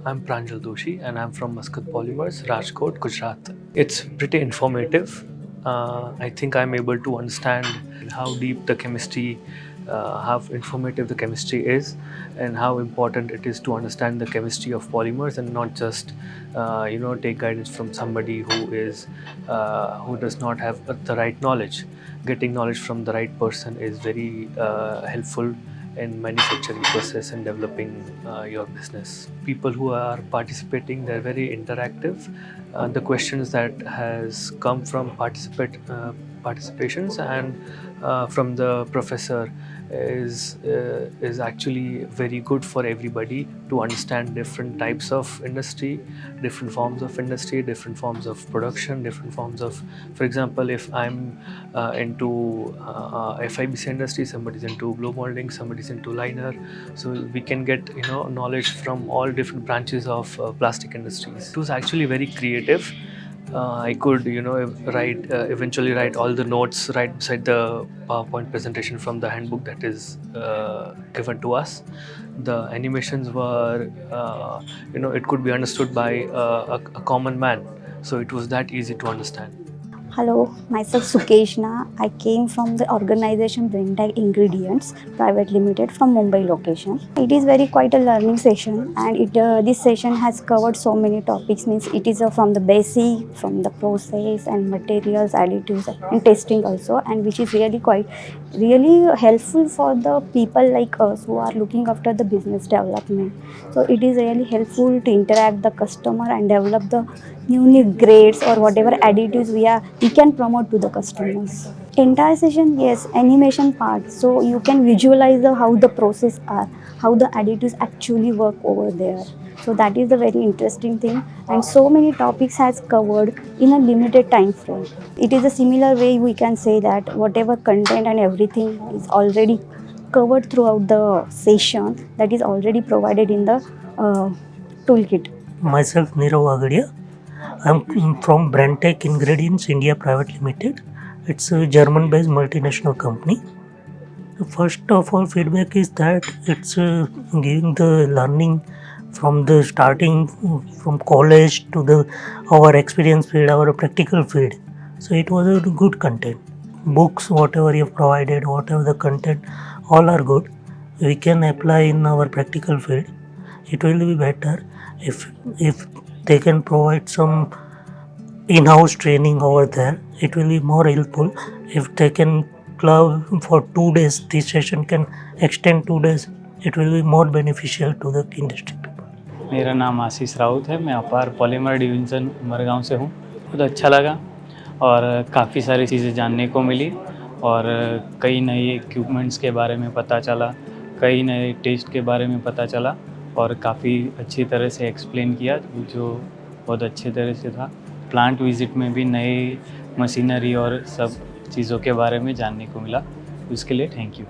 I'm Pranjal Doshi and I'm from Muscat Polymers, Rajkot, Gujarat. It's pretty informative. I think I'm able to understand how deep the chemistry, how informative the chemistry is, and how important it is to understand the chemistry of polymers and not just, take guidance from somebody who does not have the right knowledge. Getting knowledge from the right person is very helpful in manufacturing process and developing your business. People who are participating, they're very interactive. The questions that has come from participations and from the professor is actually very good for everybody to understand different types of industry, different forms of industry, different forms of production, different forms of, for example, if I'm into FIBC industry, somebody's into blow molding, somebody's into liner, so we can get knowledge from all different branches of plastic industries. It was actually very creative. I could write eventually write all the notes right beside the PowerPoint presentation from the handbook that is given to us. The animations were it could be understood by a common man, so it was that easy to understand. Hello, myself Sukeshna. I came from the organization Brentag Ingredients Private Limited from Mumbai location. It is very quite a learning session, and this session has covered so many topics. Means it is from the basic, from the process and materials, additives, and testing also, and which is really helpful for the people like us who are looking after the business development. So it is really helpful to interact the customer and develop the unique grades or whatever additives we can promote to the customers. Entire session, yes, animation part. So you can visualize how the process are, how the additives actually work over there. So that is the very interesting thing, and so many topics has covered in a limited time frame. It is a similar way we can say that whatever content and everything is already covered throughout the session, that is already provided in the toolkit. Myself Nirav Agadia. I'm from Brentag Ingredients India Private Limited. It's a German-based multinational company. First of all, feedback is that it's giving the learning from the starting from college to the our experience field, our practical field. So it was a good content. Books, whatever you have provided, whatever the content, all are good. We can apply in our practical field. It will be better if they can provide some in-house training over there. It will be more helpful. If they can club for 2 days, this session can extend 2 days. It will be more beneficial to the industry people. मेरा नाम आशीष राउत है, मैं अपार polymer division Umargaon से हूँ। बहुत अच्छा लगा और काफ़ी सारी चीज़ें जानने को मिली और कई नए इक्विपमेंट्स के बारे में पता चला, कई नए टेस्ट के बारे में पता चला और काफ़ी अच्छी तरह से एक्सप्लेन किया, जो बहुत अच्छे तरह से था। प्लांट विज़िट में भी नई मशीनरी और सब चीज़ों के बारे में जानने को मिला। उसके लिए थैंक यू।